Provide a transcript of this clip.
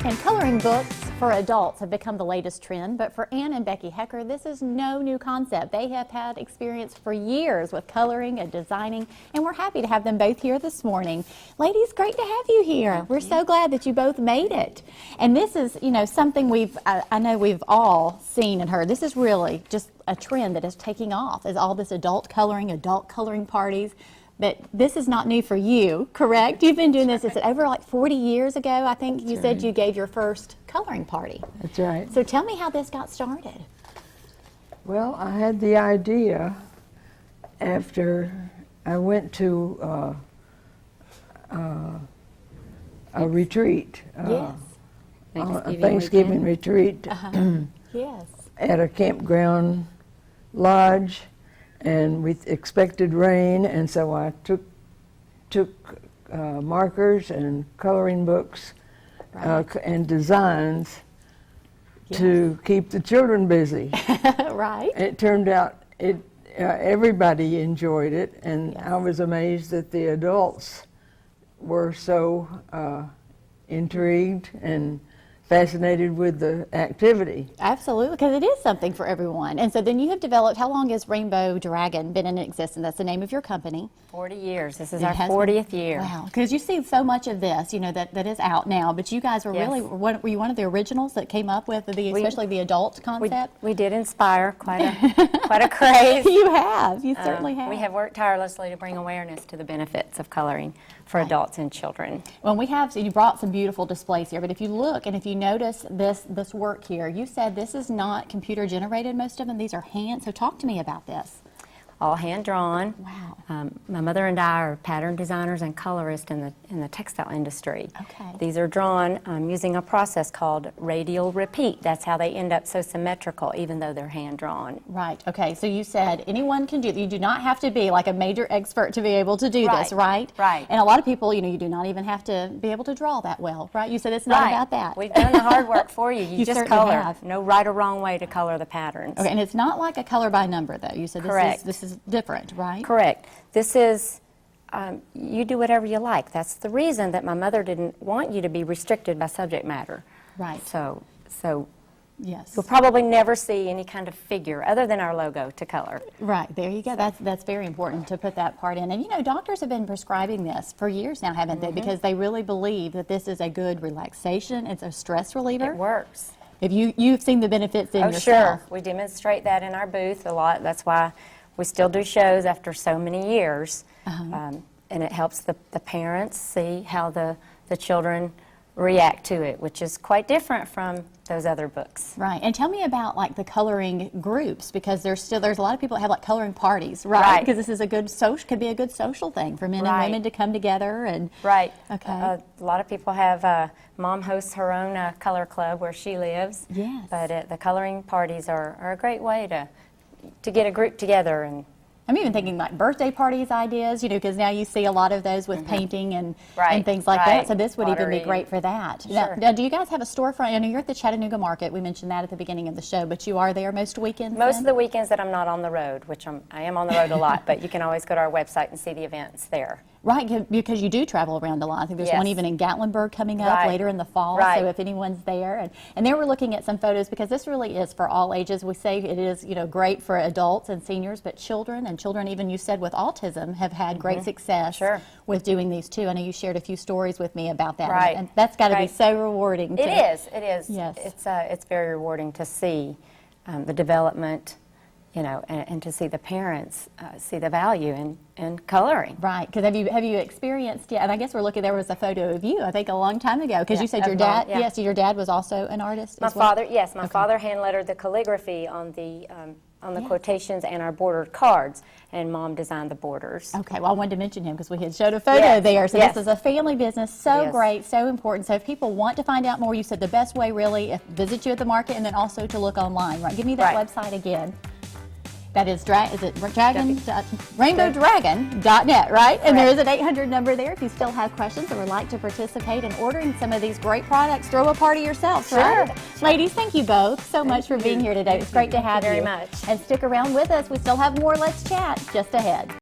And coloring books for adults have become the latest trend, but for Ann and Becky Hecker, this is no new concept. They have had experience for years with coloring and designing, and we're happy to have them both here this morning. Ladies, great to have you here. We're so glad that you both made it. And this is, something I know we've all seen and heard. This is really just a trend that is taking off, is all this adult coloring parties. But this is not new for you, correct? You've been doing this, is it over like 40 years ago? I think you said you gave your first coloring party. That's right. So tell me how this got started. Well, I had the idea after I went to a retreat, Yes. a Thanksgiving retreat Yes. at a campground lodge, and we expected rain, and so I took markers and coloring books and designs to keep the children busy. Right. It turned out everybody enjoyed it, and I was amazed that the adults were so intrigued and fascinated with the activity. Absolutely, because it is something for everyone. And so then you have developed, how long has Rainbow Dragon been in existence? That's the name of your company. 40 years. This is our 40th year. Wow, because you see so much of this, that is out now, but you guys were really, were you one of the originals that came up with especially the adult concept? We did inspire quite a craze. You have, you certainly have. We have worked tirelessly to bring awareness to the benefits of coloring for adults and children. Well, you brought some beautiful displays here, but if you look and if you notice this work here, you said this is not computer generated, most of them, these are hand, so talk to me about this. All hand drawn. Wow. My mother and I are pattern designers and colorists in the textile industry. Okay. These are drawn using a process called radial repeat. That's how they end up so symmetrical, even though they're hand drawn. Right. Okay. So you said anyone can do. You do not have to be like a major expert to be able to do this, right? Right. And a lot of people, you do not even have to be able to draw that well, right? You said it's not about that. We've done the hard work for you. You just certainly color. have. No right or wrong way to color the patterns. Okay. And it's not like a color by number, though. You said this is different, right? Correct. This is, you do whatever you like. That's the reason that my mother didn't want you to be restricted by subject matter. Right. So Yes. you'll probably never see any kind of figure other than our logo to color. Right, there you go. That's very important to put that part in. And doctors have been prescribing this for years now, haven't they? Because they really believe that this is a good relaxation. It's a stress reliever. It works. If you've seen the benefits in yourself. Sure. We demonstrate that in our booth a lot. That's why we still do shows after so many years. And it helps the parents see how the children react to it, which is quite different from those other books. Right. And tell me about like the coloring groups, because there's a lot of people that have like coloring parties, right? Because this is could be a good social thing for men and women to come together and. Right. Okay. A lot of people have, Mom hosts her own color club where she lives. Yes. But the coloring parties are a great way to get a group together. And I'm even thinking like birthday parties ideas, because now you see a lot of those with painting and things like that. So this would even be great for that. Sure. Now, do you guys have a storefront? I know you're at the Chattanooga Market. We mentioned that at the beginning of the show, but you are there most weekends? Most of the weekends that I'm not on the road, which I am on the road a lot, but you can always go to our website and see the events there. Right, because you do travel around a lot. I think there's one even in Gatlinburg coming up later in the fall, so if anyone's there. And there we're looking at some photos, because this really is for all ages. We say it is, great for adults and seniors, but children even, you said, with autism have had great success with doing these too. I know you shared a few stories with me about that, and that's got to be so rewarding. It is. Yes. It's very rewarding to see the development, and to see the parents see the value in coloring. Right, because have you experienced, and I guess we're looking, there was a photo of you, I think a long time ago, because you said your dad, your dad was also an artist as well? My father hand-lettered the calligraphy on the quotations and our bordered cards, and Mom designed the borders. Okay, well I wanted to mention him because we had showed a photo there, so this is a family business, so great, so important. So if people want to find out more, you said the best way really, visit you at the market, and then also to look online, right? Give me that website again. That is, rainbowdragon.net, right? And there is an 800 number there if you still have questions or would like to participate in ordering some of these great products. Throw a party yourself, right? Ladies, thank you both so much for being here today. It's great to have you. Very much. And stick around with us. We still have more Let's Chat just ahead.